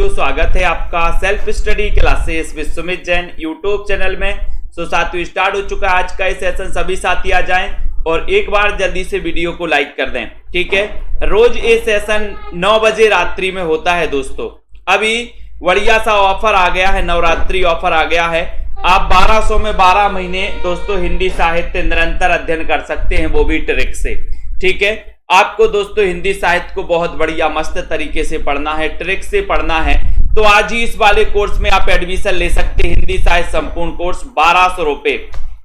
साथियों, स्वागत है आपका self study classes with Sumit Jain YouTube channel में। सो साथियों, स्टार्ट हो चुका है आज का ये सेशन। सभी साथी आ जाएं और एक बार जल्दी से वीडियो को लाइक कर दें, ठीक है। रोज ये सेशन 9 बजे रात्रि में होता है दोस्तों। अभी बढ़िया सा ऑफर आ गया है, नवरात्रि ऑफर आ गया है। आप 1200 में 12 महीने दोस्तों हिंदी साहित्य निरंतर अध्ययन कर सकते हैं, वो भी ट्रिक से, ठीक है। आपको दोस्तों हिंदी साहित्य को बहुत बढ़िया मस्त तरीके से पढ़ना है, ट्रिक से पढ़ना है, तो आज ही इस वाले कोर्स में आप एडमिशन ले सकते हैं। हिंदी साहित्य संपूर्ण कोर्स 1200 रुपए,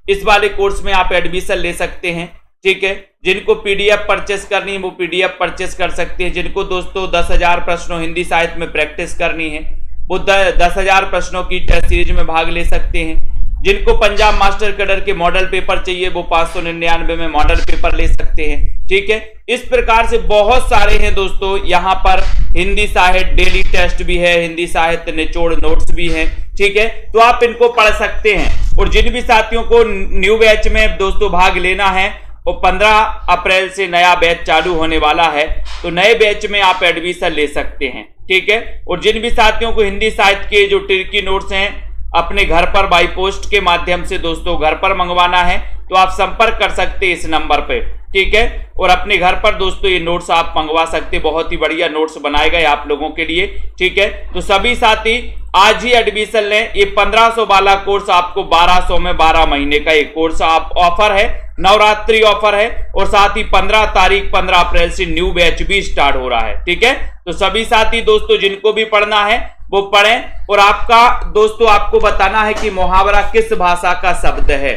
इस वाले कोर्स में आप एडमिशन ले सकते हैं, ठीक है। जिनको पीडीएफ परचेस करनी है वो पीडीएफ परचेस कर सकते हैं। जिनको दोस्तों 10,000 प्रश्नों हिंदी साहित्य में प्रैक्टिस करनी है वो 10,000 प्रश्नों की टेस्ट सीरीज में भाग ले सकते हैं। जिनको पंजाब मास्टर कैडर के मॉडल पेपर चाहिए वो 599 में मॉडल पेपर ले सकते हैं, ठीक है। इस प्रकार से बहुत सारे हैं दोस्तों यहाँ पर। हिंदी साहित्य डेली टेस्ट भी है, हिंदी साहित्य निचोड़ नोट्स भी हैं, ठीक है। तो आप इनको पढ़ सकते हैं। और जिन भी साथियों को न्यू बैच में दोस्तों भाग लेना है वो 15 अप्रैल से नया बैच चालू होने वाला है, तो नए बैच में आप एडमिशन ले सकते हैं, ठीक है। और जिन भी साथियों को हिंदी साहित्य के जो टिर्की नोट्स हैं अपने घर पर बाई पोस्ट के माध्यम से दोस्तों घर पर मंगवाना है तो आप संपर्क कर सकते हैं इस नंबर पे, ठीक है। और अपने घर पर दोस्तों ये नोट्स आप मंगवा सकते हैं। बहुत ही बढ़िया नोट्स बनाए गए आप लोगों के लिए, ठीक है। तो सभी साथी आज ही एडमिशन लें। ये 1500 वाला कोर्स आपको 1200 में 12 महीने का एक कोर्स आप ऑफर है, नवरात्रि ऑफर है। और साथ ही 15 अप्रैल से न्यू बैच भी स्टार्ट हो रहा है, ठीक है। तो सभी साथी दोस्तों जिनको भी पढ़ना है वो पढ़ें। और आपका दोस्तों आपको बताना है कि मुहावरा किस भाषा का शब्द है,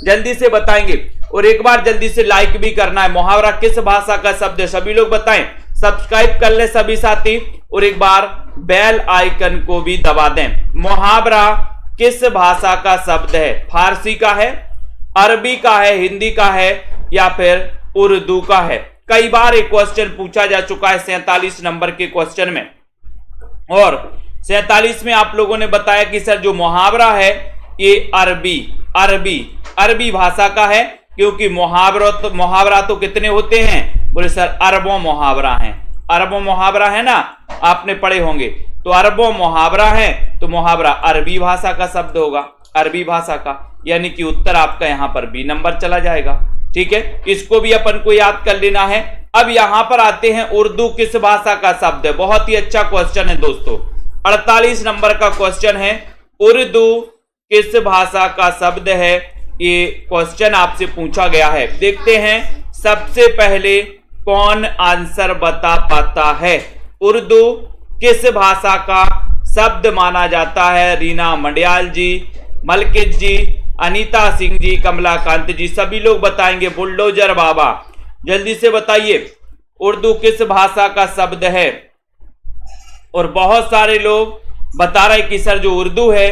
जल्दी से बताएंगे। और एक बार जल्दी से लाइक भी करना है। मुहावरा किस भाषा का शब्द है सभी लोग बताएं। सब्सक्राइब कर ले सभी साथी और एक बार बेल आइकन को भी दबा दें। मुहावरा किस भाषा का शब्द है? फारसी का है, अरबी का है, हिंदी का है या फिर उर्दू का है? कई बार एक क्वेश्चन पूछा जा चुका है 47 नंबर के क्वेश्चन में। और 47 में आप लोगों ने बताया कि सर जो मुहावरा है ये अरबी भाषा का है, क्योंकि मुहावरा तो कितने होते हैं? बोले सर अरबों मुहावरा हैं। अरबों मुहावरा है ना, आपने पढ़े होंगे। तो अरबों मुहावरा है तो मुहावरा अरबी भाषा का शब्द होगा, अरबी भाषा का, यानी कि उत्तर आपका यहां पर बी नंबर चला जाएगा, ठीक है। इसको भी अपन को याद कर लेना है। अब यहां पर आते हैं उर्दू किस भाषा का शब्द है। बहुत ही अच्छा क्वेश्चन है दोस्तों, 48 नंबर का क्वेश्चन है। उर्दू किस भाषा का शब्द है, ये क्वेश्चन आपसे पूछा गया है। देखते हैं सबसे पहले कौन आंसर बता पाता है। उर्दू किस भाषा का शब्द माना जाता है? रीना मंडियाल जी, मलकित जी, अनीता सिंह जी, कमलाकांत जी, सभी लोग बताएंगे। बुलडोजर बाबा जल्दी से बताइए उर्दू किस भाषा का शब्द है। और बहुत सारे लोग बता रहे कि सर जो उर्दू है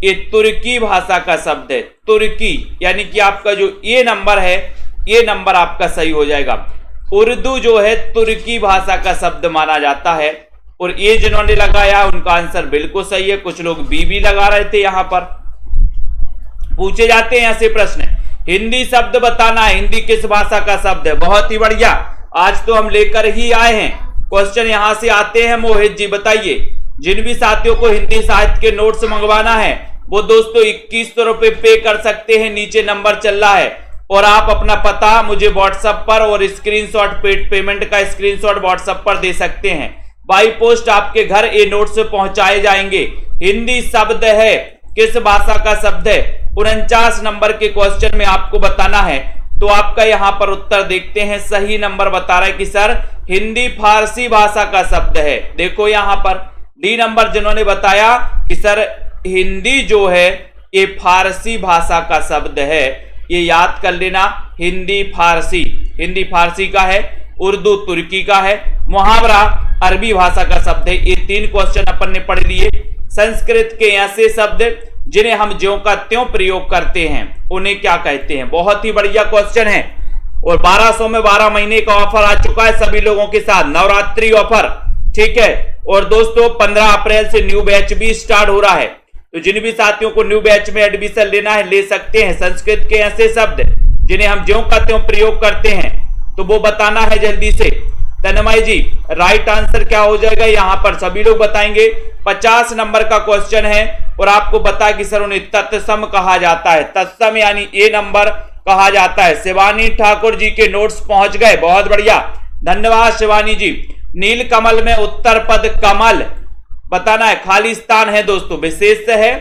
ये तुर्की भाषा का शब्द है। तुर्की यानी कि आपका जो ये नंबर है ये नंबर आपका सही हो जाएगा। उर्दू जो है तुर्की भाषा का शब्द माना जाता है। और ये जिन्होंने लगाया उनका आंसर बिल्कुल सही है। कुछ लोग बी भी लगा रहे थे। यहां पर पूछे जाते हैं ऐसे प्रश्न, हिंदी शब्द बताना है, हिंदी किस भाषा का शब्द है। बहुत ही बढ़िया, आज तो हम लेकर ही आए हैं क्वेश्चन। यहां से आते हैं मोहित जी, बताइए। जिन भी साथियों को हिंदी साहित्य के नोट्स मंगवाना है वो दोस्तों 2100 रुपए पे कर सकते हैं, नीचे नंबर चल रहा है। और आप अपना पता मुझे व्हाट्सएप पर और स्क्रीनशॉट पेमेंट का स्क्रीनशॉट व्हाट्सएप पर दे सकते हैं। बाई पोस्ट आपके घर ये नोट्स पहुंचाए जाएंगे। हिंदी शब्द है किस भाषा का शब्द है, 49 नंबर के क्वेश्चन में आपको बताना है। तो आपका यहां पर उत्तर देखते हैं, सही नंबर बता रहा है कि सर हिंदी फारसी भाषा का शब्द है। देखो यहां पर डी नंबर जिन्होंने बताया कि सर हिंदी जो है ये फारसी भाषा का शब्द है, ये याद कर लेना। हिंदी फारसी का है, उर्दू तुर्की का है, मुहावरा अरबी भाषा का शब्द है। ये 3 क्वेश्चन अपन ने पढ़ लिए। संस्कृत के ऐसे शब्द जिन्हें हम ज्यों का त्यों प्रयोग करते हैं उन्हें क्या कहते हैं? बहुत ही बढ़िया क्वेश्चन है। और 1200 में 12 महीने का ऑफर आ चुका है सभी लोगों के साथ, नवरात्रि ऑफर, ठीक है। और दोस्तों 15 अप्रैल से न्यू बैच भी स्टार्ट हो रहा है। तो जिन भी साथियों को न्यू बैच में एडमिशन लेना है ले सकते हैं। संस्कृत के ऐसे शब्द जिन्हें हम ज्यों का त्यों प्रयोग करते हैं तो वो बताना है जल्दी से। तन्मय जी राइट आंसर क्या हो जाएगा यहां पर सभी लोग बताएंगे। 50 नंबर का क्वेश्चन है और आपको बता कि सर उन्हें तत्सम कहा जाता है, तत्सम यानी ए नंबर कहा जाता है। शिवानी ठाकुर जी के नोट्स पहुंच गए, बहुत बढ़िया, धन्यवाद शिवानी जी। नील कमल में उत्तर पद कमल बताना है, खाली स्थान है दोस्तों, विशेष है,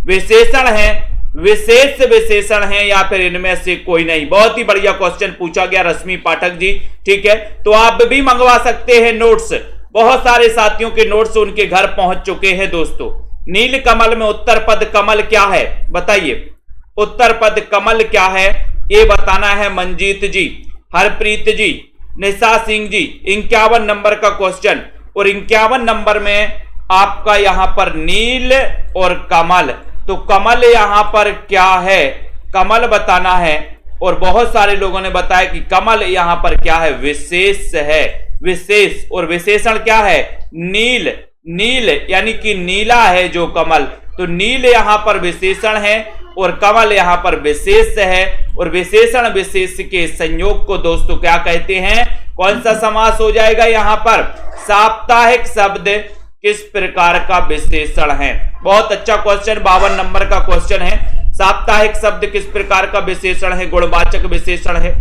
विशेषण है, विशेष विशेषण है या फिर इनमें से कोई नहीं। बहुत ही बढ़िया क्वेश्चन पूछा गया रश्मि पाठक जी, ठीक है। तो आप भी मंगवा सकते हैं नोट्स, बहुत सारे साथियों के नोट्स उनके घर पहुंच चुके हैं दोस्तों। नील कमल में उत्तर पद कमल क्या है बताइए, उत्तर पद कमल क्या है ये बताना है। मंजीत जी, हरप्रीत जी, निशा सिंह जी, 51 नंबर का क्वेश्चन और 51 नंबर में आपका यहां पर नील और कमल, तो कमल यहां पर क्या है, कमल बताना है। और बहुत सारे लोगों ने बताया कि कमल यहां पर क्या है, विशेष है, विशेष, और विशेषण क्या है, नील, नील यानी कि नीला है जो कमल, तो नील यहां पर विशेषण है और कमल यहां पर विशेष है। और विशेषण विशेष के संयोग को दोस्तों क्या कहते हैं, कौन सा समास हो जाएगा यहां पर, साप्ताहिक शब्द किस प्रकार का विशेषण है। बहुत अच्छा क्वेश्चन, 52 नंबर का क्वेश्चन है। साप्ताहिक शब्द किस प्रकार का विशेषण है, गुणवाचक विशेषण है,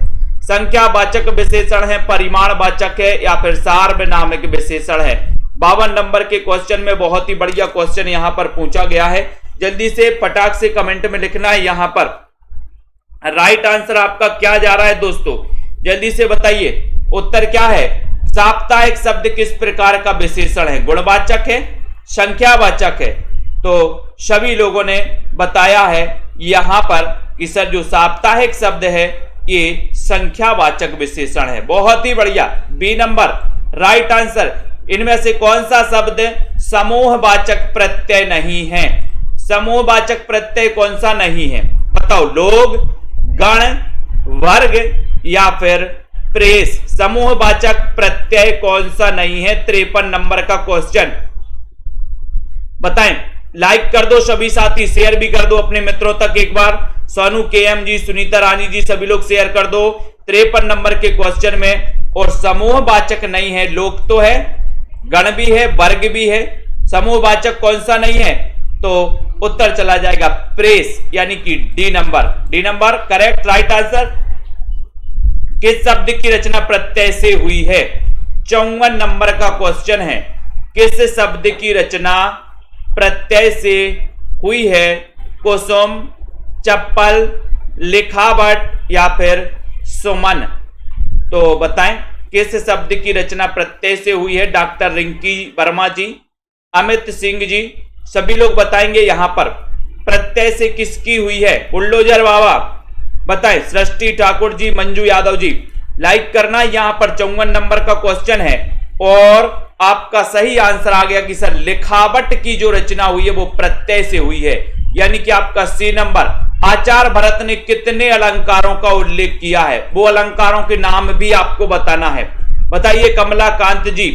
संख्यावाचक विशेषण है, परिमाणवाचक है या फिर सार्वनामिक विशेषण है। 52 नंबर के क्वेश्चन में बहुत ही बढ़िया क्वेश्चन यहां पर पूछा गया है। जल्दी से फटाक से कमेंट में लिखना है यहां पर राइट आंसर आपका क्या जा रहा है दोस्तों, जल्दी से बताइए उत्तर क्या है। साप्ताहिक शब्द किस प्रकार का विशेषण है, गुणवाचक है, संख्यावाचक है। तो सभी लोगों ने बताया है यहां पर कि सर जो साप्ताहिक शब्द है ये संख्यावाचक विशेषण है। बहुत ही बढ़िया, बी नंबर राइट आंसर। इनमें से कौन सा शब्द समूहवाचक प्रत्यय नहीं है, समूहवाचक प्रत्यय कौन सा नहीं है बताओ, लोग, गण, वर्ग या फिर प्रेस, समूहवाचक प्रत्यय कौन सा नहीं है। 53 नंबर का क्वेश्चन बताएं। लाइक कर दो सभी साथी, शेयर भी कर दो अपने मित्रों तक एक बार। सोनू केएम जी, सुनीता रानी जी, सभी लोग शेयर कर दो 53 नंबर के क्वेश्चन में। और समूहवाचक नहीं है, लोग तो है, गण भी है, वर्ग भी है, समूहवाचक कौन सा नहीं है, तो उत्तर चला जाएगा प्रेस यानी कि D number, D number correct right answer. किस शब्द की रचना प्रत्यय से हुई है, 54 नंबर का क्वेश्चन है। किस शब्द की रचना प्रत्यय से हुई है, कुसुम, चप्पल, लिखावट या फिर सुमन, तो बताएं किस शब्द की रचना प्रत्यय से हुई है। डॉक्टर रिंकी वर्मा जी, अमित सिंह जी, सभी लोग बताएंगे यहां पर प्रत्यय से किसकी हुई है। बुल्डोजर बाबा बताएं, सृष्टि ठाकुर जी, मंजू यादव जी, लाइक करना। यहां पर 54 नंबर का क्वेश्चन है और आपका सही आंसर आ गया कि सर लिखावट की जो रचना हुई है वो प्रत्यय से हुई है, यानी कि आपका सी नंबर। आचार्य भरत ने कितने अलंकारों का उल्लेख किया है, वो अलंकारों के नाम भी आपको बताना है। बताइए कमलाकांत जी,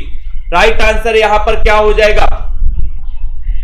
राइट आंसर यहां पर क्या हो जाएगा,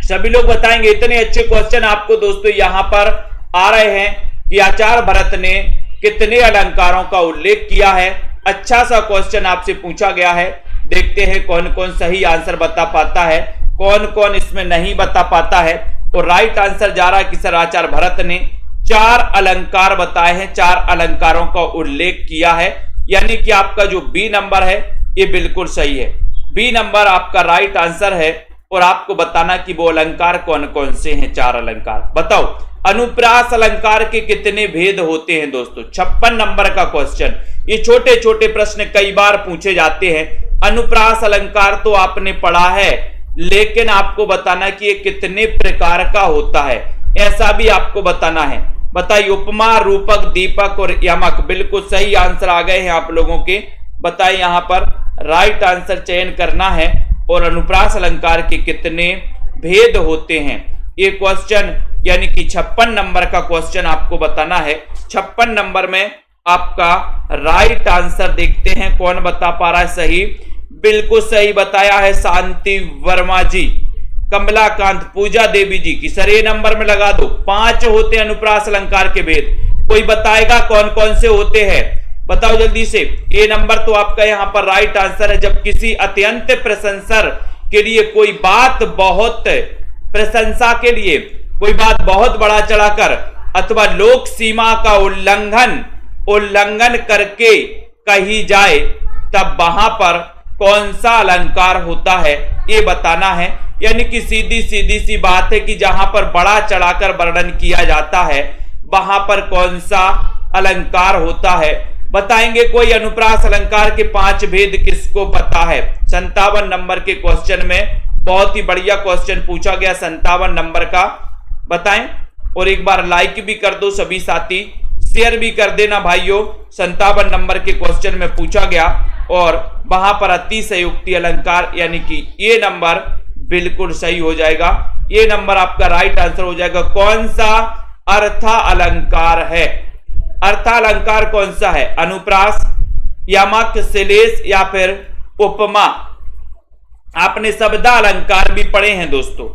सभी लोग बताएंगे। इतने अच्छे क्वेश्चन आपको दोस्तों यहां पर आ रहे हैं कि आचार्य भरत ने कितने अलंकारों का उल्लेख किया है। अच्छा सा क्वेश्चन आपसे पूछा गया है, देखते हैं कौन कौन सही आंसर बता पाता है, कौन कौन इसमें नहीं बता पाता है। तो राइट आंसर जा रहा है कि सर आचार्य भरत ने 4 अलंकार बताए हैं, 4 अलंकारों का उल्लेख किया है, यानी कि आपका जो बी नंबर है ये बिल्कुल सही है। बी नंबर आपका राइट आंसर है और आपको बताना कि वो अलंकार कौन कौन से हैं, 4 अलंकार बताओ। अनुप्रास अलंकार के कितने भेद होते हैं दोस्तों, 56 नंबर का क्वेश्चन। ये छोटे छोटे प्रश्न कई बार पूछे जाते हैं। अनुप्रास अलंकार तो आपने पढ़ा है, लेकिन आपको बताना कि ये कितने प्रकार का होता है, ऐसा भी आपको बताना है। बताइए उपमा, रूपक, दीपक और यमक, बिल्कुल सही आंसर आ गए हैं आप लोगों के। बताइए यहां पर राइट आंसर चयन करना है और अनुप्रास अलंकार के कितने भेद होते हैं, ये क्वेश्चन यानी कि 56 नंबर का क्वेश्चन आपको बताना है। 56 नंबर में आपका राइट आंसर देखते हैं कौन बता पा रहा है सही। बिल्कुल सही बताया है शांति वर्मा जी, कमलाकांत, पूजा देवी जी की सर ये नंबर में लगा दो। 5 होते हैं अनुप्रास अलंकार के भेद, कोई बताएगा कौन कौन से होते हैं, बताओ जल्दी से। ए नंबर तो आपका यहां पर राइट आंसर है। जब किसी अत्यंत प्रशंसर के लिए कोई बात बहुत प्रशंसा के लिए कोई बात बहुत बड़ा चढ़ाकर अथवा लोक सीमा का उल्लंघन करके कही जाए, तब वहां पर कौन सा अलंकार होता है, ये बताना है। यानी कि सीधी सी बात है कि जहां पर बड़ा चढ़ाकर वर्णन किया जाता है वहां पर कौन सा अलंकार होता है, बताएंगे। कोई अनुप्रास अलंकार के 5 भेद किसको पता है? 57 नंबर के क्वेश्चन में बहुत ही बढ़िया क्वेश्चन पूछा गया, 57 नंबर का, बताएं। और एक बार लाइक भी कर दो सभी साथी, शेयर भी कर देना भाइयों। 57 नंबर के क्वेश्चन में पूछा गया और वहां पर अतिशयोक्ति अलंकार, यानी कि ये नंबर बिल्कुल सही हो जाएगा। ये नंबर आपका राइट आंसर हो जाएगा। कौन सा अर्था अलंकार है? अर्था अलंकार कौन सा है? अनुप्रास, यमक, श्लेष या फिर उपमा। आपने शब्दा अलंकार भी पढ़े हैं दोस्तों,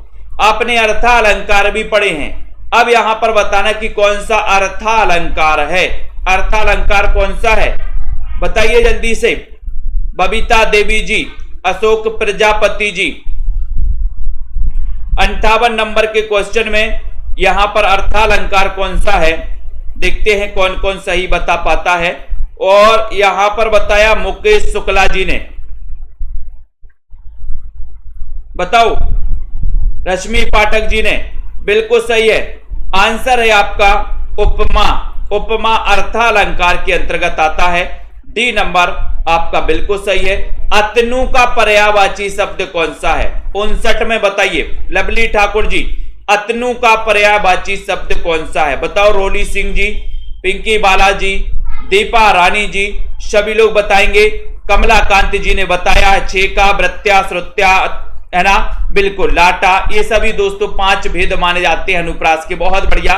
आपने अर्था अलंकार भी पढ़े हैं। अब यहां पर बताना कि कौन सा अर्था अलंकार है। अर्था अलंकार कौन सा है बताइए जल्दी से। बबीता देवी जी, अशोक प्रजापति जी, 58 नंबर के क्वेश्चन में यहां पर अर्थालंकार कौन सा है, देखते हैं कौन कौन सही बता पाता है। और यहां पर बताया मुकेश शुक्ला जी ने, बताओ। रश्मि पाठक जी ने, बिल्कुल सही है। आंसर है आपका उपमा। उपमा अर्थालंकार के अंतर्गत आता है। डी नंबर आपका बिल्कुल सही है। अतनु का पर्यायवाची शब्द कौन सा है? 59 में बताइए। लवली ठाकुर जी, अतनु का पर्यायवाची शब्द कौन सा है बताओ। रोली सिंह जी, पिंकी बालाजी, दीपा रानी जी, सभी लोग बताएंगे। कमला कांत जी ने बताया छेका, वृत्या, श्रुत्या, है ना, बिल्कुल। लाटा, ये सभी दोस्तों 5 भेद माने जाते हैं अनुप्रास के। बहुत बढ़िया।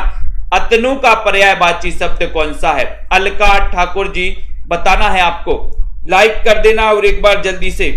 अतनु का पर्यायवाची शब्द कौन सा है? अलका ठाकुर जी, बताना है आपको। लाइक कर देना और एक बार जल्दी से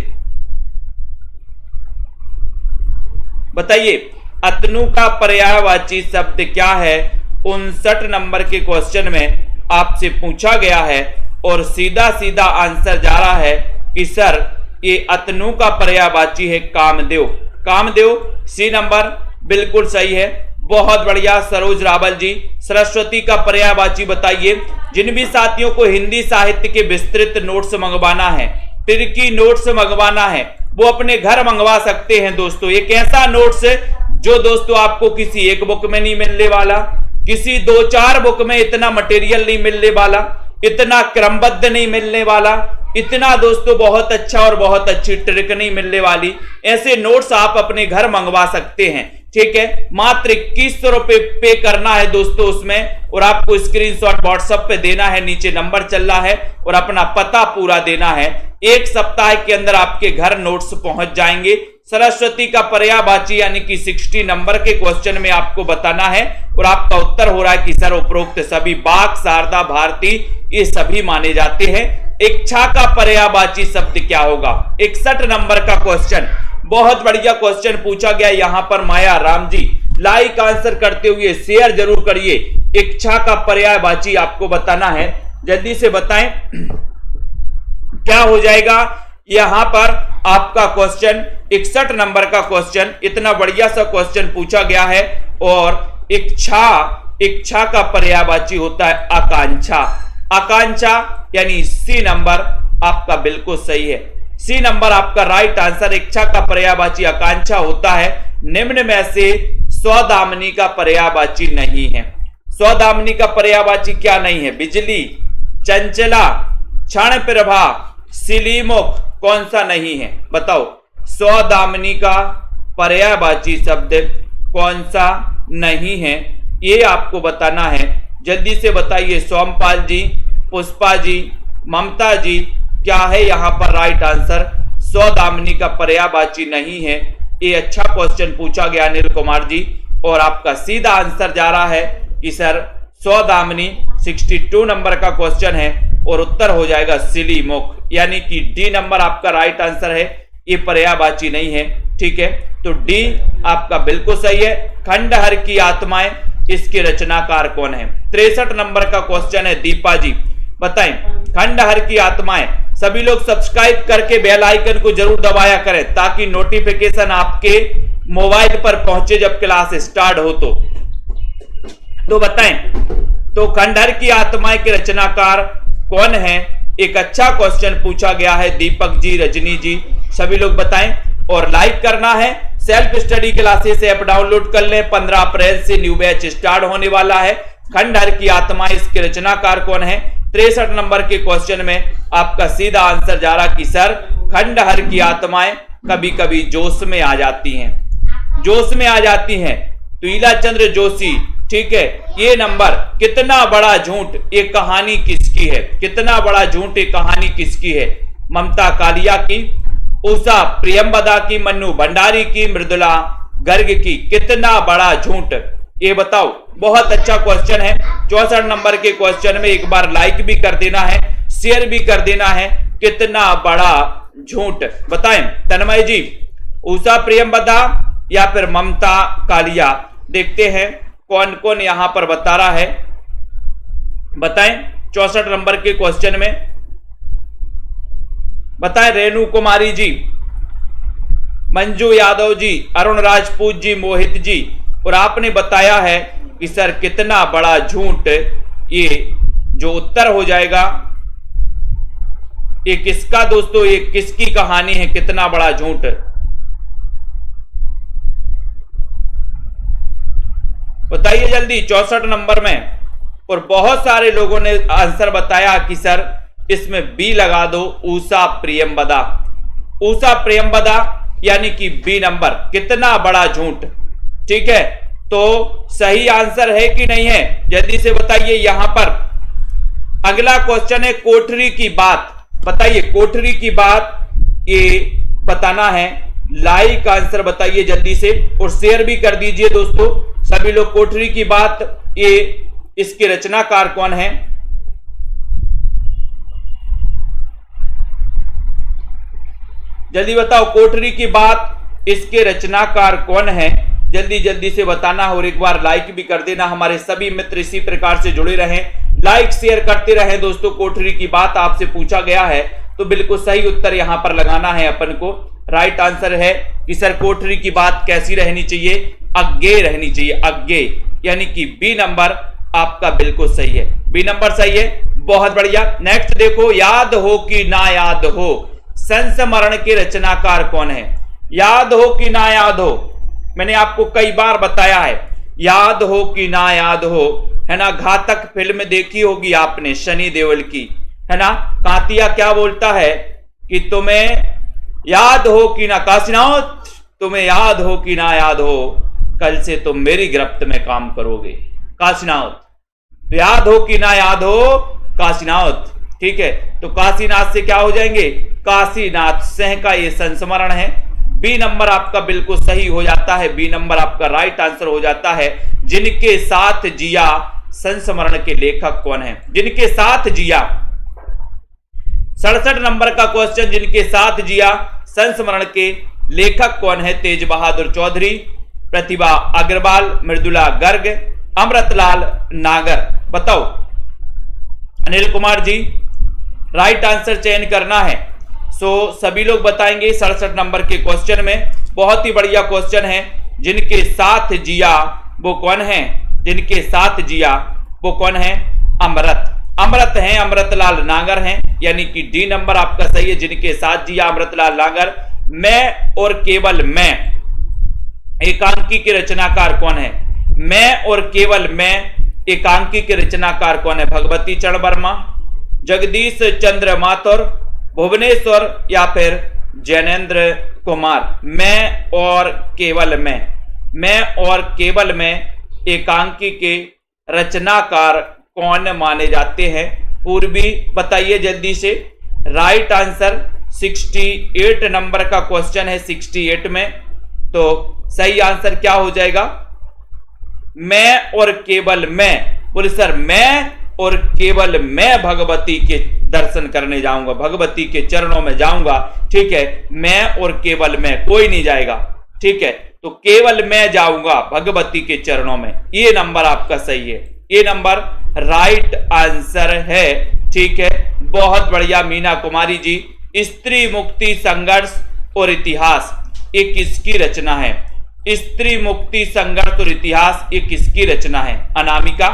बताइए अतनु का पर्यायवाची शब्द क्या है। 59 नंबर के क्वेश्चन में आपसे पूछा गया है और सीधा सीधा आंसर जा रहा है कि सर ये अतनु का पर्यायवाची है कामदेव। कामदेव सी नंबर बिल्कुल सही है। बहुत बढ़िया। सरोज रावल जी, सरस्वती का पर्यायवाची बताइए। जिन भी साथियों को हिंदी साहित्य के विस्तृत नोट्स मंगवाना है, तिरकी नोट्स मंगवाना है, वो अपने घर मंगवा सकते हैं दोस्तों। एक ऐसा नोट्स है जो दोस्तों आपको किसी एक बुक में नहीं मिलने वाला, किसी 2-4 बुक में इतना मटेरियल नहीं मिलने वाला, इतना क्रमबद्ध नहीं मिलने वाला, इतना दोस्तों बहुत अच्छा और बहुत अच्छी ट्रिक नहीं मिलने वाली। ऐसे नोट्स आप अपने घर मंगवा सकते हैं, ठीक है। मात्र 2100 रुपए पे करना है दोस्तों उसमें, और आपको स्क्रीनशॉट व्हाट्सएप पे देना है, नीचे नंबर चल रहा है, और अपना पता पूरा देना है। 1 सप्ताह के अंदर आपके घर नोट्स पहुंच जाएंगे। सरस्वती का पर्यायवाची यानी कि 60 नंबर के क्वेश्चन में आपको बताना है, और आपका उत्तर हो रहा है कि सर उपरोक्त सभी बाक, शारदा, भारती ये सभी माने जाते हैं। इच्छा का पर्यायवाची शब्द क्या होगा? 61 नंबर का क्वेश्चन, बहुत बढ़िया क्वेश्चन पूछा गया यहां पर। माया राम जी, लाइक आंसर करते हुए शेयर जरूर करिए। इच्छा का पर्यायवाची आपको बताना है, जल्दी से बताएं क्या हो जाएगा। यहां पर आपका क्वेश्चन 61 नंबर का क्वेश्चन, इतना बढ़िया सा क्वेश्चन पूछा गया है। और इच्छा का पर्यायवाची होता है आकांक्षा। आकांक्षा यानी सी नंबर आपका बिल्कुल सही है। सी नंबर आपका राइट आंसर। इच्छा का पर्यायवाची आकांक्षा होता है। निम्न में से स्वदामनी का पर्यायवाची नहीं है। स्वदामनी का पर्यायवाची क्या नहीं है? बिजली, चंचला, क्षण प्रभा, सिलीमुख, कौन सा नहीं है बताओ। स्वदामनी का पर्यायवाची शब्द कौन सा नहीं है, ये आपको बताना है। जल्दी से बताइए सोमपाल जी, पुष्पा जी, ममता जी, क्या है यहां पर राइट आंसर? स्वदामनी का पर्यायवाची नहीं है। ये अच्छा क्वेश्चन पूछा गया अनिल कुमार जी, और आपका सीधा आंसर जा रहा है कि सर स्वदामनी 62 नंबर का क्वेश्चन है, और उत्तर हो जाएगा सिलीमुख, यानी कि डी नंबर आपका राइट आंसर है। ये पर्यायवाची नहीं है, ठीक है। तो डी आपका बिल्कुल सही है। खंडहर की आत्माएं, इसके रचनाकार कौन है? 63 नंबर का क्वेश्चन है। दीपा जी, बताएं। खंडहर की आत्माएं। सभी लोग सब्सक्राइब करके बेल आइकन को जरूर दबाया करें ताकि नोटिफिकेशन आपके मोबाइल पर पहुंचे जब क्लास स्टार्ट हो तो बताएं। तो खंडहर की आत्माएं के रचनाकार कौन है? एक अच्छा क्वेश्चन पूछा गया है दीपक जी, रजनी जी, सभी लोग बताएं। और लाइक करना है। Self study classes app download कर लें। 15 अप्रैल से न्यू बैच स्टार्ट होने वाला है। खंडहर की आत्माएं, इसके रचनाकार कौन है? 63 नंबर के क्वेश्चन में आपका सीधा आंसर जा रहा कि सर खंडहर की आत्माएं कभी कभी जोश में आ जाती हैं, जोश में आ जाती हैं। तो ईला चंद्र जोशी, ठीक है। ये नंबर कितना बड़ा झूठ, ये कहानी किसकी है? कितना बड़ा झूठ, ये कहानी किसकी है? ममता कालिया की, उषा प्रियंवदा की, मन्नू भंडारी की, मृदुला गर्ग की। कितना बड़ा झूठ, ये बताओ। बहुत अच्छा क्वेश्चन है। 64 नंबर के क्वेश्चन में एक बार लाइक भी कर देना है, शेयर भी कर देना है। कितना बड़ा झूठ, बताएं तन्मय जी, उषा प्रियंवदा या फिर ममता कालिया? देखते हैं कौन कौन यहां पर बता रहा है, बताएं। 64 नंबर के क्वेश्चन में बताएं। रेणु कुमारी जी, मंजू यादव जी, अरुण राजपूत जी, मोहित जी। और आपने बताया है कि सर कितना बड़ा झूठ, ये जो उत्तर हो जाएगा ये किसका दोस्तों, ये किसकी कहानी है? कितना बड़ा झूठ, बताइए जल्दी 64 नंबर में। और बहुत सारे लोगों ने आंसर बताया कि सर इसमें बी लगा दो, उषा प्रियंवदा। उषा प्रियंवदा यानी कि बी नंबर। कितना बड़ा झूठ, ठीक है। तो सही आंसर है कि नहीं है जल्दी से बताइए। यहां पर अगला क्वेश्चन है कोठरी की बात, बताइए कोठरी की बात, ये बताना है। लाइक आंसर बताइए जल्दी से और शेयर भी कर दीजिए दोस्तों सभी लोग। कोठरी की बात, ये इसके रचनाकार कौन है? जल्दी बताओ, कोठरी की बात इसके रचनाकार कौन है? जल्दी जल्दी से बताना और एक बार लाइक भी कर देना। हमारे सभी मित्र इसी प्रकार से जुड़े रहें, लाइक शेयर करते रहें दोस्तों। कोठरी की बात आपसे पूछा गया है तो बिल्कुल सही उत्तर यहां पर लगाना है अपन को। राइट आंसर है कि सर कोठरी की बात कैसी रहनी चाहिए? अज्ञेय रहनी चाहिए, अज्ञेय, यानी कि बी नंबर आपका बिल्कुल सही है। बी नंबर सही है, बहुत बढ़िया। नेक्स्ट देखो, याद हो कि ना याद हो, संस्मरण के रचनाकार कौन है? याद हो कि ना याद हो, मैंने आपको कई बार बताया है। याद हो कि ना याद हो, है ना। घातक फिल्म देखी होगी आपने, शनि देओल की, है ना। कांतिया क्या बोलता है कि तुम्हें याद हो कि ना, काशीनाथ तुम्हें याद हो कि ना याद हो, कल से तुम मेरी गिरफ्त में काम करोगे, काशीनाथ। याद हो कि ना याद हो, काशीनाथ, ठीक है। तो काशीनाथ से क्या हो जाएंगे? काशीनाथ सिंह का ये संस्मरण है। बी नंबर आपका बिल्कुल सही हो जाता है, बी नंबर आपका राइट आंसर हो जाता है। जिनके साथ जिया, संस्मरण के लेखक कौन है? जिनके साथ जिया। 67 नंबर का क्वेश्चन, जिनके साथ जिया, संस्मरण के लेखक कौन है? तेज बहादुर चौधरी, प्रतिभा अग्रवाल, मृदुला गर्ग, अमृतलाल नागर। बताओ अनिल कुमार जी, राइट आंसर चयन करना है। सभी लोग बताएंगे 67 नंबर के क्वेश्चन में। बहुत ही बढ़िया क्वेश्चन है। जिनके साथ जिया वो कौन है? जिनके साथ जिया वो कौन है? अमृत, अमृत हैं, अमृतलाल नागर हैं, यानी कि डी नंबर आपका सही है। जिनके साथ जिया, अमृतलाल नागर। मैं और केवल मैं, एकांकी के रचनाकार कौन है? मैं और केवल मैं, एकांकी के रचनाकार कौन है? भगवती चरण वर्मा, जगदीश चंद्र माथुर, भुवनेश्वर या फिर जैनेन्द्र कुमार। मैं और केवल मैं और केवल मैं, एकांकी के रचनाकार कौन माने जाते हैं? पूर्वी बताइए जल्दी से। राइट आंसर 68 नंबर का क्वेश्चन है। 68 में तो सही आंसर क्या हो जाएगा? मैं और केवल मैं। बोले सर मैं और केवल मैं भगवती के दर्शन करने जाऊंगा, भगवती के चरणों में जाऊंगा, ठीक है। मैं और केवल मैं, कोई नहीं जाएगा, ठीक है। तो केवल मैं जाऊंगा भगवती के चरणों में, ये नंबर आपका सही है। ये नंबर राइट आंसर है ठीक है, बहुत बढ़िया मीना कुमारी जी। स्त्री मुक्ति संघर्ष और इतिहास, ये किसकी रचना है? स्त्री मुक्ति संघर्ष और इतिहास, ये किसकी रचना है? अनामिका,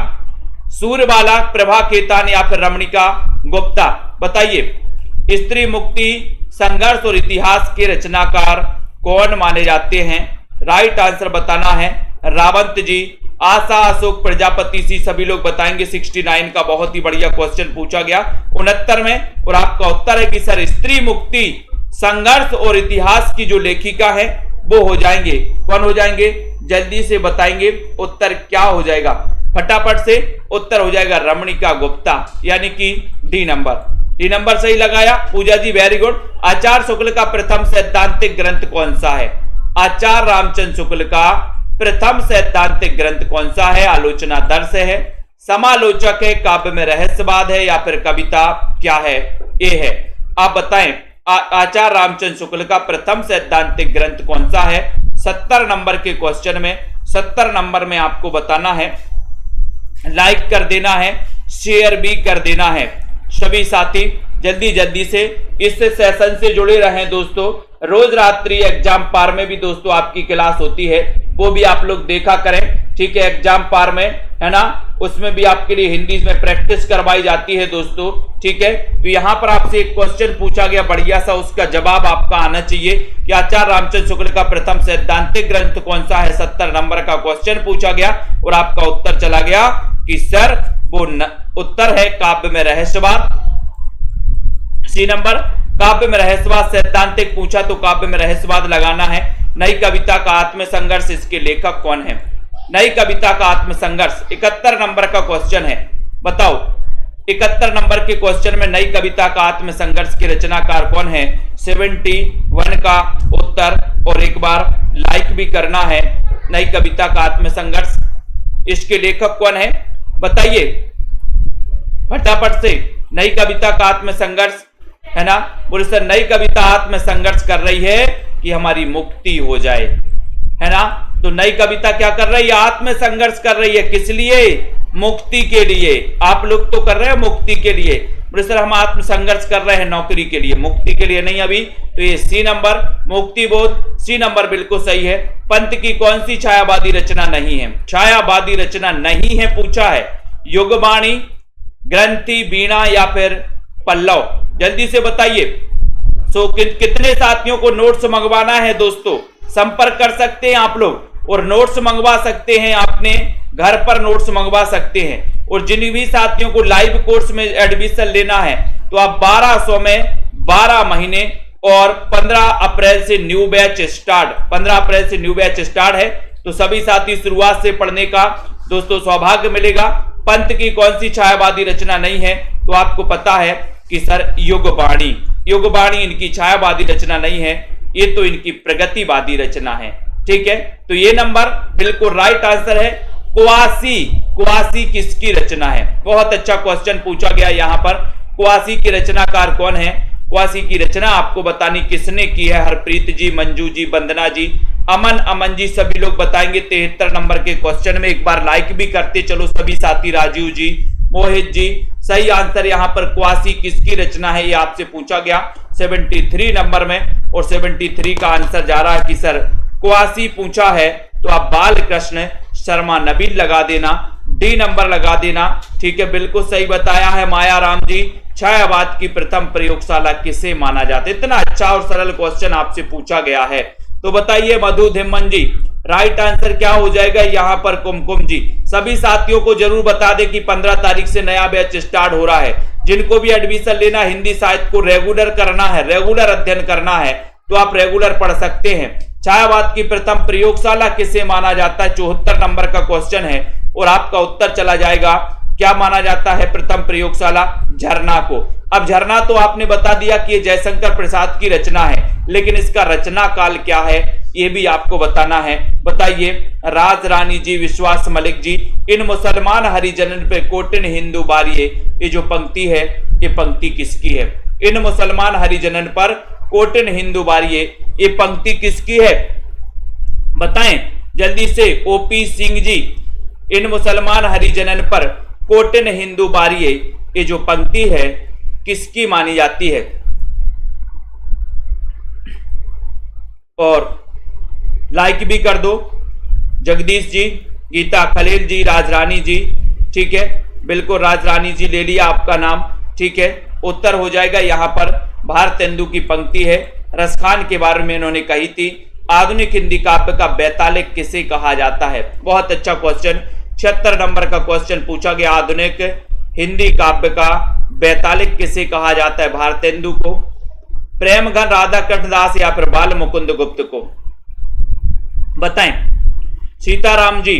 सूर्यबाला, प्रभा खेतान या फिर रमणिका गुप्ता? बताइए, स्त्री मुक्ति संघर्ष और इतिहास के रचनाकार कौन माने जाते हैं? राइट आंसर बताना है रावंत जी, आशा, अशोक प्रजापति सी सभी लोग बताएंगे। 69 का बहुत ही बढ़िया क्वेश्चन पूछा गया 69 में, और आपका उत्तर है कि सर स्त्री मुक्ति संघर्ष और इतिहास की जो लेखिका है वो हो जाएंगे, कौन हो जाएंगे? जल्दी से बताएंगे उत्तर क्या हो जाएगा, फटाफट से उत्तर हो जाएगा रमणिका गुप्ता, यानी कि डी नंबर सही लगाया पूजा जी, वेरी गुड। आचार्य शुक्ल का प्रथम सैद्धांतिक ग्रंथ कौन सा है? आचार्य रामचंद्र शुक्ल का प्रथम सैद्धांतिक ग्रंथ कौन सा है? आलोचना दर्श है, समालोचक है, काव्य में रहस्यवाद है, या फिर कविता क्या है? ये है, आप बताएं। आचार्य रामचंद्र शुक्ल का प्रथम सैद्धांतिक ग्रंथ कौन सा है? 70 नंबर के क्वेश्चन में, 70 नंबर में आपको बताना है। लाइक कर देना है, शेयर भी कर देना है। सभी साथी जल्दी से इस सेशन से जुड़े रहें दोस्तों। रोज रात्रि एग्जाम पार में भी दोस्तों आपकी क्लास होती है, वो भी आप लोग देखा करें, ठीक है। एग्जाम पार में है ना, उसमें भी आपके लिए हिंदी में प्रैक्टिस करवाई जाती है दोस्तों, ठीक है। तो यहां पर आपसे एक क्वेश्चन पूछा गया बढ़िया सा, उसका जवाब आपका आना चाहिए कि आचार्य रामचंद्र शुक्ल का प्रथम सैद्धांतिक ग्रंथ कौन सा है? 70 नंबर का क्वेश्चन पूछा गया और आपका उत्तर चला गया कि सर वो उत्तर है काव्य में रहस्यवाद। सी नंबर, काव्य में रहस्यवाद सैद्धांतिक पूछा तो काव्य में रहस्यवाद लगाना है। नई कविता का आत्मसंघर्ष, इसके लेखक कौन है? नई कविता का आत्मसंघर्ष 71 नंबर का क्वेश्चन है, बताओ 71 नंबर के क्वेश्चन में नई कविता का आत्मसंघर्ष के रचनाकार कौन है? 71 का उत्तर, और एक बार लाइक भी करना है। नई कविता का आत्मसंघर्ष, इसके लेखक कौन है बताइए फटाफट से। नई कविता का आत्मसंघर्ष है ना, बोले सर नई कविता आत्मसंघर्ष कर रही है कि हमारी मुक्ति हो जाए, है ना। तो नई कविता क्या कर रही है? आत्मसंघर्ष कर रही है। किस लिए? मुक्ति के लिए। आप लोग तो कर रहे हैं मुक्ति के लिए, बोले सर हम आत्मसंघर्ष कर रहे हैं नौकरी के लिए, मुक्ति के लिए नहीं अभी। तो ये सी नंबर, मुक्ति बोध, सी नंबर बिल्कुल सही है। पंत की कौन सी छायावादी रचना नहीं है? छायावादी रचना नहीं है पूछा है। युगवाणी, ग्रंथि, वीणा या फिर पल्लव? जल्दी से बताइए। कितने साथियों को नोट्स मंगवाना है दोस्तों? संपर्क कर सकते हैं आप लोग और नोट्स मंगवा सकते हैं, अपने घर पर नोट्स मंगवा सकते हैं। और जिन भी साथियों को लाइव कोर्स में एडमिशन लेना है तो आप 1200 में 12 महीने और 15 अप्रैल से न्यू बैच स्टार्ट, 15 अप्रैल से न्यू बैच स्टार्ट है। तो सभी साथी शुरुआत से पढ़ने का दोस्तों सौभाग्य मिलेगा। पंत की कौन सी छायावादी रचना नहीं है? तो आपको पता है कि सर युगवाणी, युगवाणी इनकी छायावादी रचना नहीं है, ये तो इनकी प्रगतिवादी रचना है, ठीक है। तो ये नंबर बिल्कुल राइट आंसर है। कुआसी, कुआसी किसकी रचना है? बहुत अच्छा क्वेश्चन पूछा गया यहाँ पर। कुआसी की रचनाकार कौन है? कुआसी की रचना आपको बतानी किसने की है? हरप्रीत जी, मंजू जी, वंदना जी, अमन जी सभी लोग बताएंगे 73 नंबर के क्वेश्चन में। एक बार लाइक भी करते चलो सभी साथी। राजीव जी, मोहित जी, सही आंसर यहाँ पर कुआसी किसकी रचना है ये आपसे पूछा गया 73 नंबर में, और 73 का आंसर जा रहा है कि सर कुआसी पूछा है। तो आप बाल कृष्ण शर्मा नबील लगा देना, डी नंबर लगा देना, ठीक है। बिल्कुल सही बताया है माया राम जी। छायावाद की प्रथम प्रयोगशाला किसे माना जाता है? इतना अच्छा और सरल क्वेश्चन आपसे पूछा गया है। तो बताइए मधु धिम्मन जी, राइट आंसर क्या हो जाएगा यहाँ पर? कुमकुम जी। सभी साथियों को जरूर बता दें कि 15 तारीख से नया बैच स्टार्ट हो रहा है। जिनको भी एडमिशन लेना, हिंदी साहित्य को रेगुलर करना है, रेगुलर अध्ययन करना है, तो आप रेगुलर पढ़ सकते हैं। छायावाद की प्रथम प्रयोगशाला किसे माना जाता है? 74 नंबर का क्वेश्चन है और आपका उत्तर चला जाएगा क्या माना जाता है प्रथम प्रयोगशाला? झरना को। अब झरना तो आपने बता दिया कि ये जयशंकर प्रसाद की रचना है, लेकिन इसका रचना काल क्या है ये भी आपको बताना है। बताइए राज रानी जी, विश्वास मलिक जी, इन मुसलमान हरिजनन पे कोटिन हिंदू बारिये, ये जो पंक्ति है ये पंक्ति किसकी है? इन मुसलमान हरिजनन पर कोटिन हिंदू बारिये, ये पंक्ति किसकी है बताएं जल्दी से। ओपी सिंह जी, इन मुसलमान हरिजनन पर कोटिन हिंदू बारिये, ये जो पंक्ति है किसकी मानी जाती है? और लाइक भी कर दो। जगदीश जी, गीता खलील जी, राजरानी जी, ठीक है, बिल्कुल राजरानी जी ले लिया आपका नाम, ठीक है। उत्तर हो जाएगा यहाँ पर भारतेंदु की पंक्ति है। रसखान के बारे में इन्होंने कही थी। आधुनिक हिंदी काव्य का बैतालिक किसे कहा जाता है? बहुत अच्छा क्वेश्चन, 76 नंबर का क्वेश्चन पूछा गया। आधुनिक हिंदी काव्य का बैतालिक किसे कहा जाता है? भारतेंदु को, प्रेमघन राधाकृष्ण दास या फिर बाल मुकुंद गुप्त को? बताएं। सीताराम जी,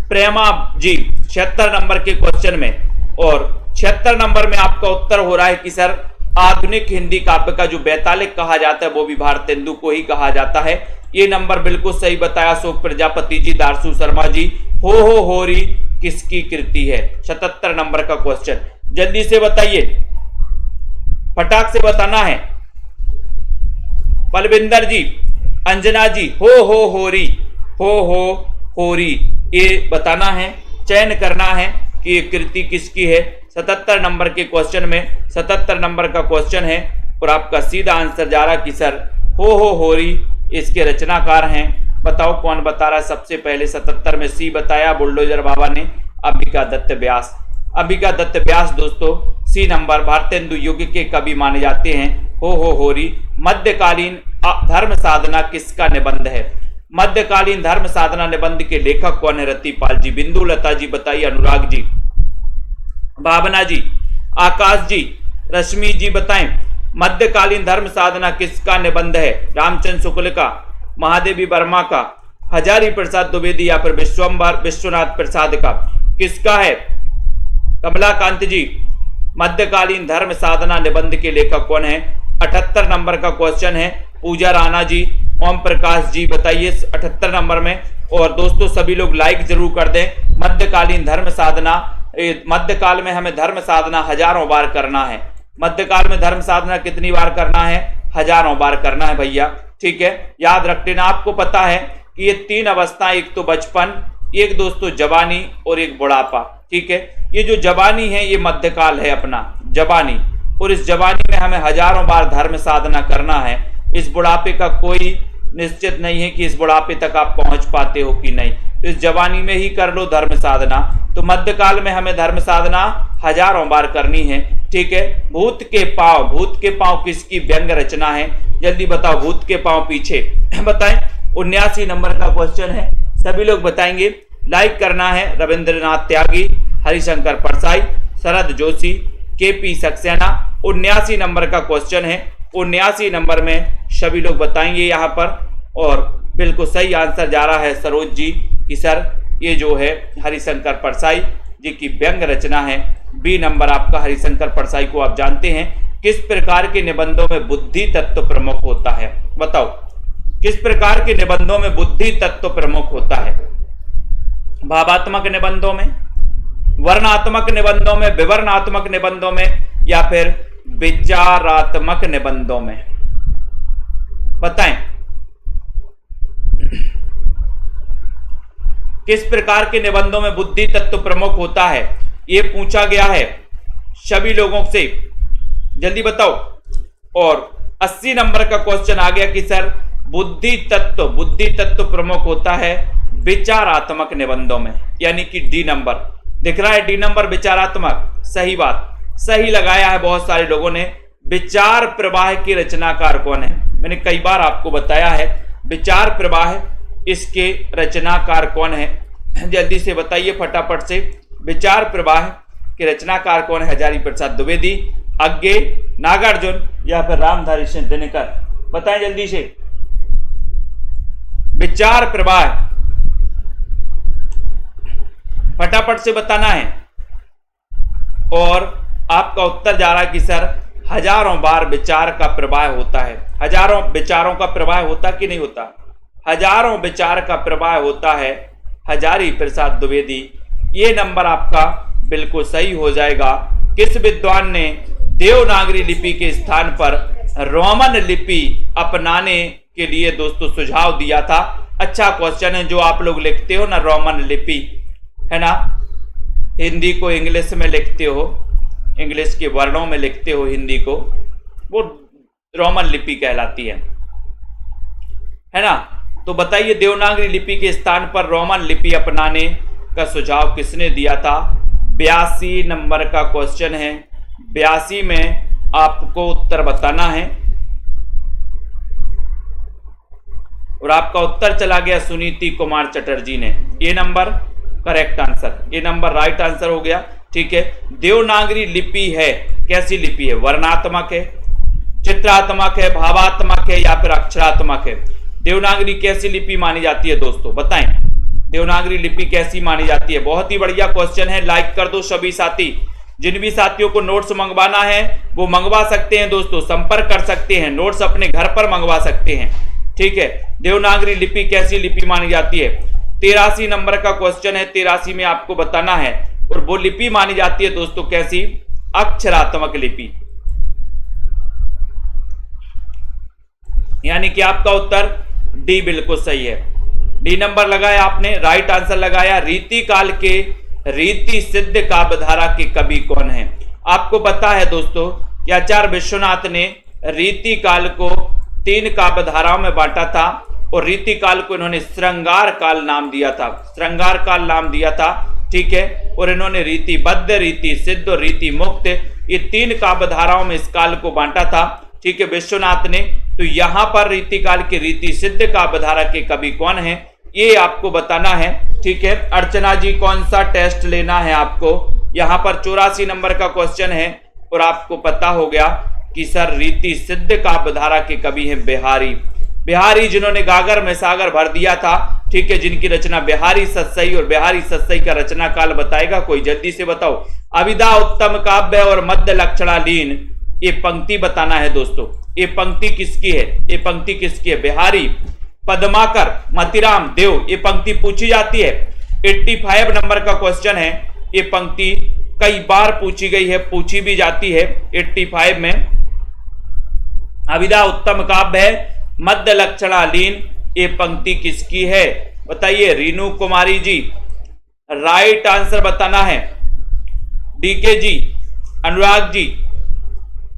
प्रेमा जी 76 नंबर के क्वेश्चन में, और 76 नंबर में आपका उत्तर हो रहा है कि सर आधुनिक हिंदी काव्य का जो बैतालिक कहा जाता है वो भी भारतेंदु को ही कहा जाता है। ये नंबर बिल्कुल सही बताया अशोक प्रजापति जी, दारसू शर्मा जी। हो होरी किसकी कृति है? 77 नंबर का क्वेश्चन, जल्दी से बताइए, फटाक से बताना है। पलविंदर जी, अंजना जी, हो होरी, हो होरी, ये बताना है, चयन करना है कि ये कृति किसकी है। 77 नंबर के क्वेश्चन में 77 नंबर का क्वेश्चन है और आपका सीधा आंसर जा रहा कि सर हो होरी इसके रचनाकार हैं। बताओ कौन बता रहा है सबसे पहले? 77 में सी बताया बुलडोजर बाबा ने, अंबिका दत्त व्यास। अंबिका दत्त व्यास दोस्तों सी नंबर भारतेंदु युग के कवि माने जाते हैं। हो होरी। मध्यकालीन धर्म साधना किसका निबंध है? मध्यकालीन धर्म साधना निबंध के लेखक कौन है? रतिपाल जी। बिंदु लता जी बताइए। अनुराग जी, भावना जी, आकाश जी, रश्मि जी बताएं। मध्यकालीन धर्म साधना किसका निबंध है? रामचंद्र शुक्ल का, महादेवी वर्मा का, हजारी प्रसाद द्विवेदी या फिर विश्वनाथ प्रसाद का? किसका है? कमलाकांत जी, मध्यकालीन धर्म साधना निबंध के लेखक कौन है? 78 नंबर का क्वेश्चन है। पूजा राणा जी, ओम प्रकाश जी बताइए 78 नंबर में। और दोस्तों सभी लोग लाइक जरूर कर दें। मध्यकालीन धर्म साधना, मध्यकाल में हमें धर्म साधना हजारों बार करना है। मध्यकाल में धर्म साधना कितनी बार करना है? हजारों बार करना है भैया, ठीक है। याद रख लेना। आपको पता है कि ये 3 अवस्थाएं, एक तो बचपन, एक दोस्तों जवानी और एक बुढ़ापा, ठीक है। ये जो जवानी है ये मध्यकाल है अपना, जवानी, और इस जवानी में हमें हजारों बार धर्म साधना करना है। इस बुढ़ापे का कोई निश्चित नहीं है कि इस बुढ़ापे तक आप पहुंच पाते हो कि नहीं, तो इस जवानी में ही कर लो धर्म साधना। तो मध्यकाल में हमें धर्म साधना हजारों बार करनी है, ठीक है। भूत के पांव किसकी व्यंग रचना है? जल्दी बताओ। भूत के पांव पीछे बताएं। 79 नंबर का क्वेश्चन है, सभी लोग बताएंगे। लाइक करना है। रविंद्रनाथ त्यागी, हरिशंकर परसाई, शरद जोशी, केपी सक्सेना। 79 नंबर का क्वेश्चन है। 79 नंबर में सभी लोग बताएंगे यहाँ पर, और बिल्कुल सही आंसर जा रहा है सरोज जी कि सर ये जो है हरिशंकर परसाई जी की व्यंग रचना है। बी नंबर आपका। हरिशंकर परसाई को आप जानते हैं। किस प्रकार के निबंधों में बुद्धि तत्व प्रमुख होता है? बताओ, किस प्रकार के निबंधों में बुद्धि तत्व प्रमुख होता है? भावात्मक निबंधों में, वर्णात्मक निबंधों में, विवरणात्मक निबंधों में, या फिर विचारात्मक निबंधों में? बताएं। किस प्रकार के निबंधों में बुद्धि तत्व प्रमुख होता है? यह पूछा गया है सभी लोगों से, जल्दी बताओ। और 80 नंबर का क्वेश्चन आ गया कि सर बुद्धि तत्व प्रमुख होता है विचारात्मक निबंधों में, यानी कि डी नंबर दिख रहा है। डी नंबर विचारात्मक, सही बात, सही लगाया है बहुत सारे लोगों ने। विचार प्रवाह के रचनाकार कौन है? मैंने कई बार आपको बताया है विचार प्रवाह, इसके रचनाकार कौन है? जल्दी से बताइए फटाफट से। विचार प्रवाह के रचनाकार कौन है? हजारी प्रसाद द्विवेदी, अज्ञे, नागार्जुन या फिर रामधारी सिंह दिनकर? बताएं जल्दी से। विचार प्रवाह फटाफट से बताना है। और आपका उत्तर जा रहा है कि सर हजारों बार विचार का प्रवाह होता है। हजारों विचारों का प्रवाह होता कि नहीं होता? हजारों विचार का प्रवाह होता है। हजारी प्रसाद द्विवेदी, ये नंबर आपका बिल्कुल सही हो जाएगा। किस विद्वान ने देवनागरी लिपि के स्थान पर रोमन लिपि अपनाने के लिए दोस्तों सुझाव दिया था? अच्छा क्वेश्चन है। जो आप लोग लिखते हो ना रोमन लिपि, है ना, हिंदी को इंग्लिश में लिखते हो, इंग्लिश के वर्णों में लिखते हो हिंदी को, वो रोमन लिपि कहलाती है ना। तो बताइए देवनागरी लिपि के स्थान पर रोमन लिपि अपनाने का सुझाव किसने दिया था? 82 नंबर का क्वेश्चन है। 82 में आपको उत्तर बताना है और आपका उत्तर चला गया सुनीति कुमार चटर्जी ने। ए नंबर करेक्ट आंसर, ए नंबर राइट आंसर हो गया। ठीक है, देवनागरी लिपि है, कैसी लिपि है? वर्णात्मक है, चित्रात्मक है, भावात्मक है या फिर अक्षरात्मक है? देवनागरी कैसी लिपि मानी जाती है दोस्तों, बताएं। देवनागरी लिपि कैसी मानी जाती है? बहुत ही बढ़िया क्वेश्चन है, लाइक कर दो सभी साथी। जिन भी साथियों को नोट्स मंगवाना है वो मंगवा सकते हैं दोस्तों, संपर्क कर सकते हैं, नोट्स अपने घर पर मंगवा सकते हैं। ठीक है, देवनागरी लिपि कैसी लिपि मानी जाती है? 83 नंबर का क्वेश्चन है, 83 में आपको बताना है। और वो लिपि मानी जाती है दोस्तों कैसी? अक्षरात्मक लिपि। यानी कि आपका उत्तर डी बिल्कुल सही है। डी नंबर लगाया आपने, राइट आंसर लगाया। रीति काल के रीति सिद्ध काव्यधारा के कवि कौन है? आपको पता है दोस्तों कि आचार्य विश्वनाथ ने रीति काल को 3 काव्यधाराओं में बांटा था और रीति काल को इन्होंने श्रृंगार काल नाम दिया था, श्रृंगार काल नाम दिया था। ठीक है, और इन्होंने रीतिबद्ध, रीति सिद्ध और रीति मुक्त, ये 3 काव्यधाराओं में इस काल को बांटा था। ठीक है, विश्वनाथ ने। तो यहां पर रीति काल के रीति सिद्ध काव्यधारा के कवि कौन है ये आपको बताना है। ठीक है, अर्चना जी कौन सा टेस्ट लेना है आपको? यहां पर 84 नंबर का क्वेश्चन है और आपको पता हो गया कि सर रीति सिद्ध काव्यधारा के कवि हैं बिहारी। बिहारी जिन्होंने गागर में सागर भर दिया था। ठीक है, जिनकी रचना बिहारी सतसई, और बिहारी सतसई का रचना काल बताएगा कोई? जल्दी से बताओ। अभिधा उत्तम काव्य और मध्य लक्षणालीन, ये पंक्ति बताना है दोस्तों। ये पंक्ति किसकी है? ये पंक्ति किसकी है? बिहारी, पद्माकर, मतिराम, देव, ये पंक्ति पूछी जाती है। 85 नंबर का क्वेश्चन है। ये पंक्ति कई बार पूछी गई है, पूछी भी जाती है। 85 में अभिधा उत्तम काव्य है, मध्य लक्षणालीन, ये पंक्ति किसकी है? बताइए रीनू कुमारी जी, राइट आंसर बताना है। डीके जी, अनुराग जी,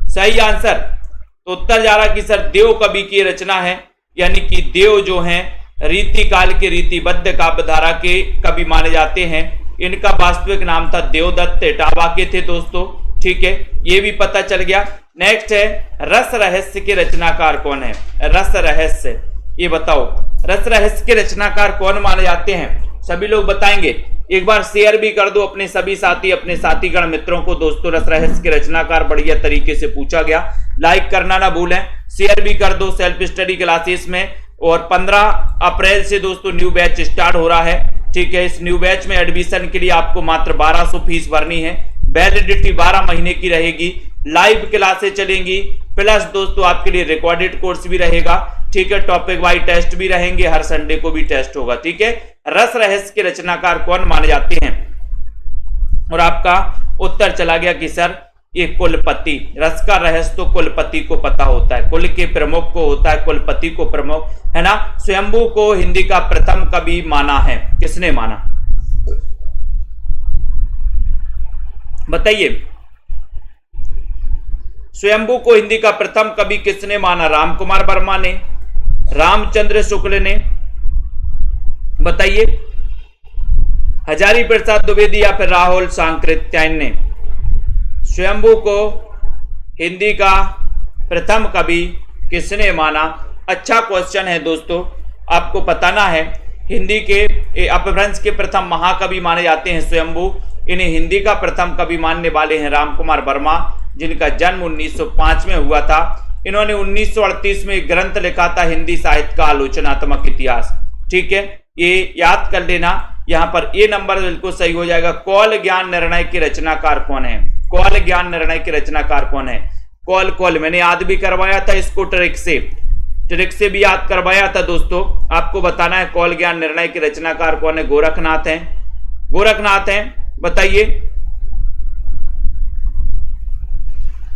सही आंसर। तो उत्तर जा रहा कि सर देव कवि की रचना है, यानी कि देव जो हैं रीति काल के रीतिबद्ध काव्यधारा के कवि माने जाते हैं। इनका वास्तविक नाम था देवदत्त इटावा के थे दोस्तों। ठीक है, ये भी पता चल गया। नेक्स्ट है रस रहस्य के रचनाकार कौन है? रस रहस्य, ये बताओ रस रहस्य के रचनाकार कौन माने जाते हैं? सभी लोग बताएंगे। एक बार शेयर भी कर दो अपने सभी साथी, अपने साथीगण मित्रों को दोस्तों। रस रहस्य के रचनाकार बढ़िया तरीके से पूछा गया, लाइक करना ना भूलें, शेयर भी कर दो सेल्फ स्टडी क्लासेस में। और 15 अप्रैल से दोस्तों न्यू बैच स्टार्ट हो रहा है। ठीक है, इस न्यू बैच में एडमिशन के लिए आपको मात्र 1200 फीस भरनी है। वैलिडिटी 12 महीने की रहेगी। लाइव क्लासेस चलेंगी, प्लस दोस्तों आपके लिए रिकॉर्डेड कोर्स भी रहेगा। ठीक है, टॉपिक वाइज टेस्ट भी रहेंगे, हर संडे को भी टेस्ट होगा। ठीक है, रस रहस्य के रचनाकार कौन माने जाते हैं? और आपका उत्तर चला गया कि सर ये कुलपति। रस का रहस्य तो कुलपति को पता होता है, कुल के प्रमुख को होता है, कुलपति को प्रमुख, है ना। स्वयंभू को हिंदी का प्रथम कवि माना है, किसने माना? बताइए, स्वयंभू को हिंदी का प्रथम कवि किसने माना? राम कुमार वर्मा ने, रामचंद्र शुक्ल ने, बताइए, हजारी प्रसाद द्विवेदी या फिर राहुल सांकृत्यायन ने? स्वयंभू को हिंदी का प्रथम कवि किसने माना? अच्छा क्वेश्चन है दोस्तों, आपको बताना है। हिंदी के अपभ्रंश के प्रथम महाकवि माने जाते हैं स्वयंभू। इन्हें हिंदी का प्रथम कवि मानने वाले हैं राम कुमार वर्मा, जिनका जन्म 1905 में हुआ था। इन्होंने 1938 में एक ग्रंथ लिखा था, हिंदी साहित्य का आलोचनात्मक इतिहास। ठीक है, ये याद कर लेना। यहाँ पर ए नंबर बिल्कुल सही हो जाएगा। कौल ज्ञान निर्णय के रचनाकार कौन है? कौल ज्ञान निर्णय के रचनाकार कौन है? कौल मैंने याद भी करवाया था इसको, ट्रिक से भी याद करवाया था दोस्तों। आपको बताना है कौल ज्ञान निर्णय के रचनाकार कौन है? गोरखनाथ हैं।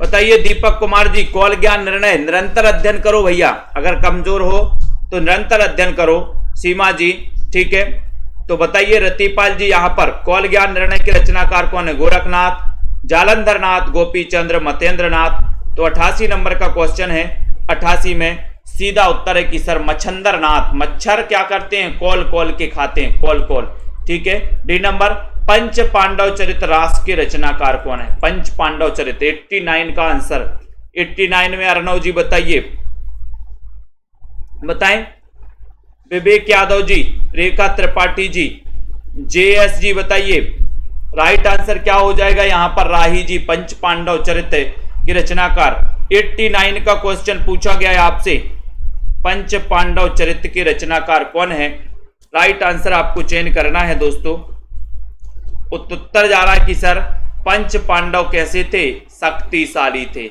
बताइए दीपक कुमार जी, कौल ज्ञान निर्णय निरंतर अध्ययन करो भैया, अगर कमजोर हो तो निरंतर अध्ययन करो। सीमा जी, ठीक है। तो बताइए रतिपाल जी, यहां पर कौल ज्ञान निर्णय के रचनाकार कौन है? गोरखनाथ। जालंधर नाथ, गोपी चंद्र, मतेंद्र नाथ। तो 88 नंबर का क्वेश्चन है। 88 में सीधा उत्तर है कि सर मच्छंदर नाथ। मच्छर क्या करते हैं? कॉल कॉल के खाते हैं, कॉल कॉल। ठीक है। डी नंबर, पंच पांडव चरित रास के रचनाकार कौन है? पंच पांडव चरित 89 का आंसर। 89 में अर्णव जी बताइए, बताएं। विवेक यादव जी, रेखा त्रिपाठी जी, जेएस जी बताइए। राइट आंसर क्या हो जाएगा यहां पर? राही जी, पंच पांडव चरित के रचनाकार। 89 का क्वेश्चन पूछा गया है आपसे, पंच पांडव चरित्र के रचनाकार कौन है? राइट आंसर आपको चयन करना है दोस्तों। उत्तर जा रहा है कि सर पंच पांडव कैसे थे? शक्तिशाली थे।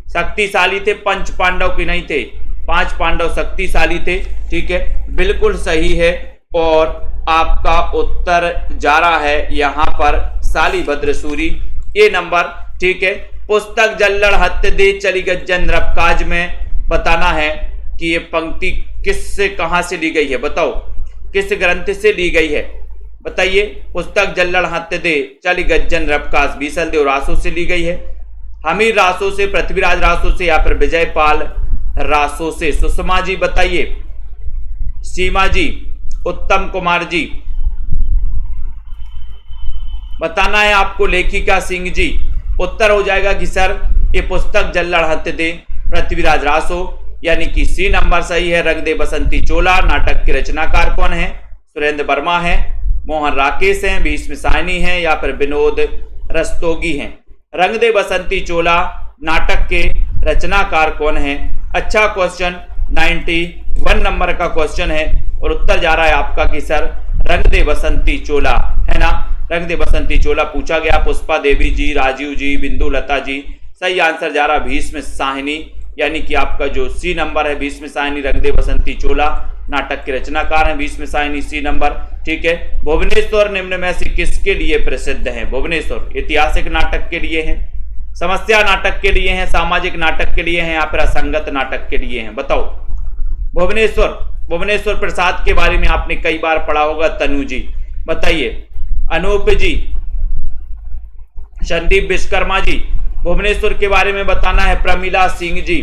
शक्तिशाली थे, पंच पांडव की नहीं थे। 5 पांडव शक्तिशाली थे। ठीक है, बिल्कुल सही है। और आपका उत्तर जा रहा है यहां पर शालिभद्र सूरी, ये नंबर। ठीक है। पुस्तक जल्लड़ हत्य दे चली गज्जन रबकाज में बताना है कि ये पंक्ति किससे कहां से ली गई है? बताओ, किस ग्रंथ से ली गई है? बताइए। पुस्तक जल्लड़ हत्य दे चली गज्जन रबकाज बीसल देव रासो से ली गई है, हमीर रासो से, पृथ्वीराज रासो से, या फिर विजयपाल रासो से? सुषमा जी बताइए, सीमा जी, उत्तम कुमार जी बताना है आपको। लेखिका सिंह जी, उत्तर हो जाएगा कि सर ये पुस्तक जल्लड़ हत्य दे पृथ्वीराज रासो, यानी कि सी नंबर सही है। रंग दे बसंती चोला नाटक के रचनाकार कौन है? सुरेंद्र वर्मा है, मोहन राकेश हैं, भीष्म साहनी हैं, या फिर विनोद रस्तोगी हैं? रंग दे बसंती चोला नाटक के रचनाकार कौन है? अच्छा क्वेश्चन, 91 नंबर का क्वेश्चन है। और उत्तर जा रहा है आपका कि सर रंग दे बसंती चोला, है ना? रंग दे बसंती चोला पूछा गया। पुष्पा देवी जी, राजीव जी, बिंदु लता जी, सही आंसर जा रहा भीष्म साहनी, यानी कि आपका जो सी नंबर है भीष्म साहनी। रंग दे बसंती चोला नाटक के रचनाकार हैं भीष्म साहनी, सी नंबर। ठीक है। भुवनेश्वर निम्न में से किसके लिए प्रसिद्ध है? भुवनेश्वर ऐतिहासिक नाटक के लिए है, समस्या नाटक के लिए है, सामाजिक नाटक के लिए है, या फिर असंगत नाटक के लिए है? बताओ। भुवनेश्वर प्रसाद के बारे में आपने कई बार पढ़ा होगा। तनु जी बताइए। अनूप जी, संदीप विश्वकर्मा जी, भुवनेश्वर के बारे में बताना है। प्रमिला सिंह जी,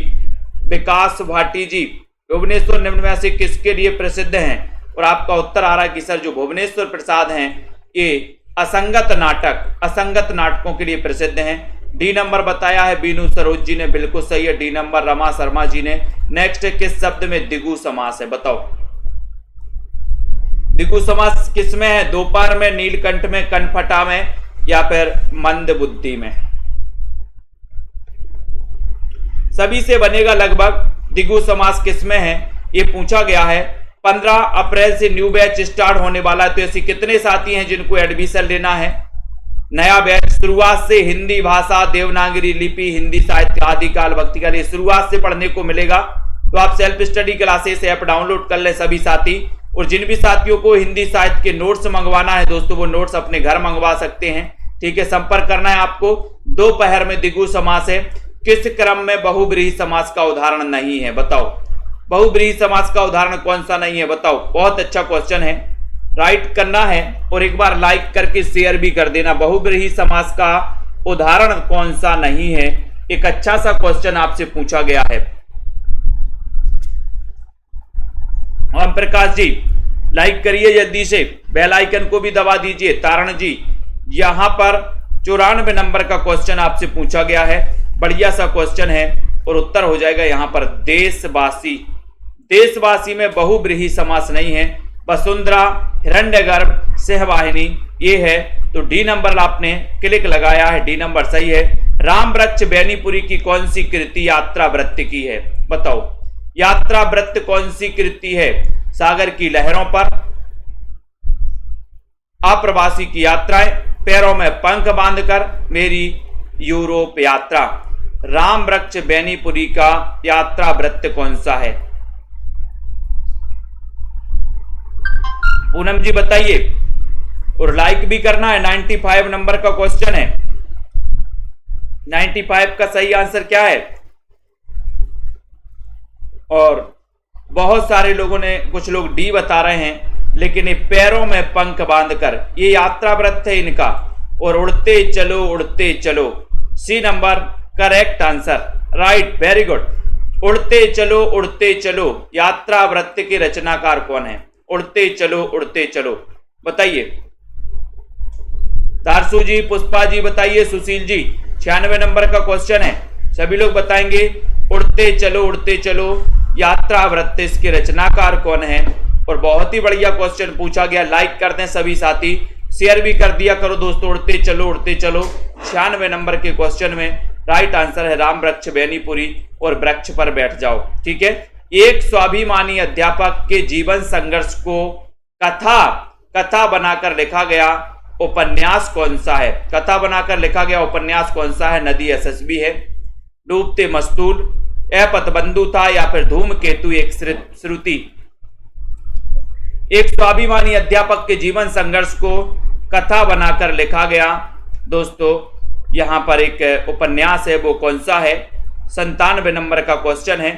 विकास भाटी जी, भुवनेश्वर निम्न में से किसके लिए प्रसिद्ध हैं? और आपका उत्तर आ रहा है कि सर जो भुवनेश्वर प्रसाद हैं ये असंगत नाटकों के लिए प्रसिद्ध हैं। डी नंबर बताया है बीनू सरोज जी ने, बिल्कुल सही है। डी नंबर रमा शर्मा जी ने। नेक्स्ट, किस शब्द में दिगु समास है? बताओ। दिगु समास किस में है? दोपहर में, नीलकंठ में, कनफटा में, या फिर मंद बुद्धि में? सभी से बनेगा लगभग। दिगु समास किस में है ये पूछा गया है। 15 अप्रैल से न्यू बैच स्टार्ट होने वाला है। तो ऐसे कितने साथी हैं जिनको एडमिशन लेना है? नया बैच शुरुआत से हिंदी भाषा, देवनागरी लिपि, हिंदी साहित्य, आदिकाल, भक्तिकाल, ये शुरुआत से पढ़ने को मिलेगा। तो आप self study classes app download कर ले सभी साथी। और जिन भी साथियों को हिंदी साहित्य के नोट्स मंगवाना है दोस्तों, वो नोट्स अपने घर मंगवा सकते हैं। ठीक है। संपर्क करना है आपको। दोपहर में दिगु समास है। किस क्रम में बहुब्रीहि समास का उदाहरण नहीं है? बताओ। बहुब्रीहि समास का उदाहरण कौन सा नहीं है? बताओ। बहुत अच्छा क्वेश्चन है, राइट करना है और एक बार लाइक करके शेयर भी कर देना। बहुब्रीहि समास का उदाहरण कौन सा नहीं है? एक अच्छा सा क्वेश्चन आपसे पूछा गया है। ओम प्रकाश जी लाइक करिए जल्दी से, बेल आइकन को भी दबा दीजिए। तारण जी, यहां पर 94 नंबर का क्वेश्चन आपसे पूछा गया है, बढ़िया सा क्वेश्चन है और उत्तर हो जाएगा यहां पर देशवासी। देशवासी में बहुब्रीहि समास नहीं है। वसुंधरा, हिरण्यगर्भ, सिंहवाहिनी ये है। तो डी नंबर आपने क्लिक लगाया है, डी नंबर सही है। राम वृक्ष बेनीपुरी की कौन सी कृति यात्रा वृत्त की है? बताओ। यात्रा वृत्त कौन सी कृति है? सागर की लहरों पर, अप्रवासी की यात्राएं, पैरों में पंख बांधकर, मेरी यूरोप यात्रा। राम वृक्ष बेनीपुरी का यात्रा वृत्त कौन सा है? पूनम जी बताइए और लाइक भी करना है। 95 नंबर का क्वेश्चन है। 95 का सही आंसर क्या है? और बहुत सारे लोगों ने, कुछ लोग डी बता रहे हैं, लेकिन ये पैरों में पंख बांधकर, ये यात्रा व्रत है इनका। और उड़ते चलो। C number correct answer, right, very good. उड़ते चलो यात्रा वृत्त के रचनाकार कौन है? उड़ते चलो बताइए। तारसू जी, पुष्पा जी बताइए, सुशील जी। 96 नंबर का क्वेश्चन है, सभी लोग बताएंगे। उड़ते चलो यात्रा वृत्त इसके रचनाकार कौन है? और बहुत ही बढ़िया क्वेश्चन पूछा गया। लाइक कर दें सभी साथी, शेयर भी कर दिया करो दोस्तों। उड़ते चलो 96 नंबर के क्वेश्चन में राइट आंसर है राम वृक्ष बेनीपुरी और वृक्ष पर बैठ जाओ। ठीक है। एक स्वाभिमानी अध्यापक के जीवन संघर्ष को कथा बनाकर लिखा गया उपन्यास कौन सा है? कथा बनाकर लिखा गया उपन्यास कौन सा है? नदी यशस्वी है, डूबते मस्तूल, पतबंधु था, या फिर धूमकेतु एक श्रुति। एक स्वाभिमानी अध्यापक के जीवन संघर्ष को कथा बनाकर लिखा गया दोस्तों, यहां पर एक उपन्यास है, वो कौन सा है? 97 नंबर का क्वेश्चन है।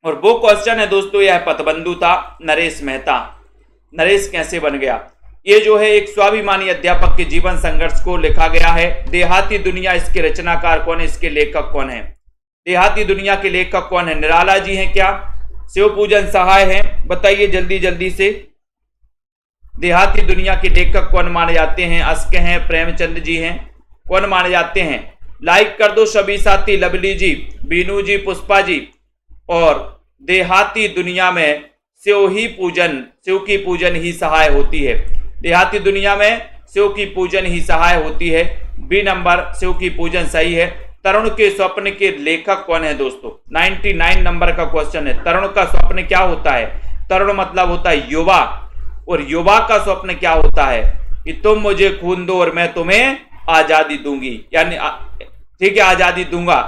और वो क्वेश्चन है दोस्तों, यह पतबंधु था, नरेश मेहता। नरेश कैसे बन गया? ये जो है एक स्वाभिमानी अध्यापक के जीवन संघर्ष को लिखा गया है। देहाती दुनिया इसके रचनाकार कौन है? इसके लेखक कौन है? देहाती दुनिया के लेखक कौन है? निराला जी हैं क्या? शिवपूजन सहाय हैं? बताइए जल्दी जल्दी से। देहाती दुनिया के लेखक कौन माने जाते हैं? अश्क हैं, प्रेमचंद जी हैं, कौन माने जाते हैं? लाइक कर दो सभी साथी। लवली जी, बीनू जी, पुष्पा जी। और देहाती दुनिया में शिव की पूजन ही सहाय होती है। देहाती दुनिया में शिव की पूजन ही सहाय होती है। बी नंबर, शिव की पूजन सही है। तरुण के स्वप्न के लेखक कौन है दोस्तों? 99 नंबर का क्वेश्चन है। तरुण का स्वप्न क्या होता है? तरुण मतलब होता है युवा, और युवा का स्वप्न क्या होता है? कि तुम मुझे खून दो और मैं तुम्हें आजादी दूंगी, यानी ठीक है, आजादी दूंगा,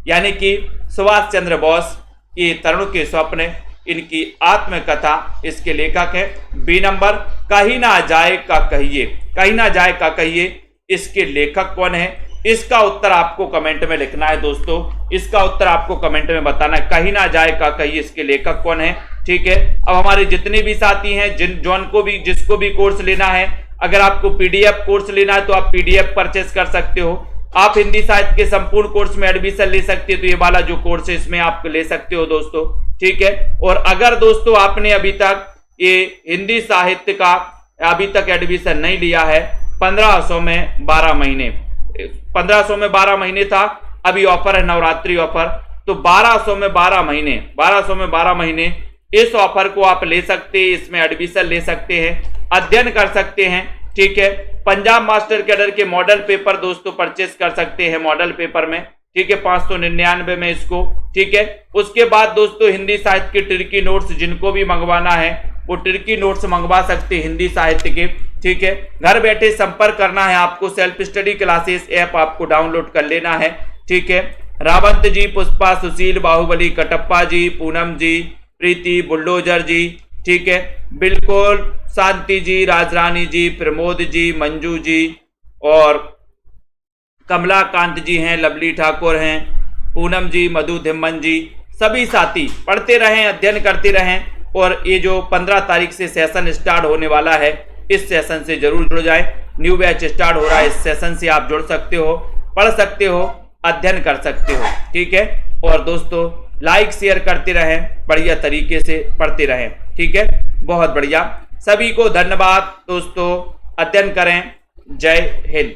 यानी कि सुभाष चंद्र बोस। ये तरुण के स्वप्न इनकी आत्मकथा, इसके लेखक है। बी नंबर, कहीं ना जाए का कहिए। कहीं ना जाए का कहिए इसके लेखक कौन है? इसका उत्तर आपको कमेंट में लिखना है दोस्तों। इसका उत्तर आपको कमेंट में बताना है, कहीं ना जाए का कहिए इसके लेखक कौन है। ठीक है। अब हमारे जितने भी साथी हैं, जिसको भी कोर्स लेना है, अगर आपको पीडीएफ कोर्स लेना है तो आप पीडीएफ परचेस कर सकते हो। आप हिंदी साहित्य के संपूर्ण कोर्स में एडमिशन ले सकते हो, तो ये वाला जो कोर्स है इसमें आप ले सकते हो दोस्तों। ठीक है। और अगर दोस्तों आपने अभी तक ये हिंदी साहित्य का अभी तक एडमिशन नहीं लिया है, 1500 में 12 महीने, 1500 में 12 महीने था, अभी ऑफर है नवरात्रि ऑफर, तो 1200 में 12 महीने इस ऑफर को आप ले सकते हैं। इसमें एडमिशन ले सकते हैं, अध्ययन कर सकते हैं। ठीक है। पंजाब मास्टर कैडर के मॉडल पेपर दोस्तों परचेस कर सकते हैं मॉडल पेपर में। ठीक है, 599 में इसको। ठीक है। उसके बाद दोस्तों हिंदी साहित्य के ट्रिकी नोट्स जिनको भी मंगवाना है वो ट्रिकी नोट्स मंगवा सकते हैं हिंदी साहित्य के। ठीक है। घर बैठे संपर्क करना है आपको। सेल्फ स्टडी क्लासेस ऐप आपको डाउनलोड कर लेना है। ठीक है। रावंत जी, पुष्पा, सुशील, बाहुबली, कटप्पा जी, पूनम जी, प्रीति, बुलडोजर जी। ठीक है, बिल्कुल, शांति जी, राजरानी जी, प्रमोद जी, मंजू जी और कमलाकांत जी हैं, लवली ठाकुर हैं, पूनम जी, मधु धिम्मन जी। सभी साथी पढ़ते रहें, अध्ययन करते रहें। और ये जो 15 तारीख से सेशन स्टार्ट होने वाला है, इस सेशन से जरूर जुड़ जाए। न्यू बैच स्टार्ट हो रहा है, इस सेशन से आप जुड़ सकते हो, पढ़ सकते हो, अध्ययन कर सकते हो। ठीक है। और दोस्तों लाइक शेयर करते रहें, बढ़िया तरीके से पढ़ते रहें। ठीक है, बहुत बढ़िया। सभी को धन्यवाद दोस्तों, अध्ययन करें। जय हिंद।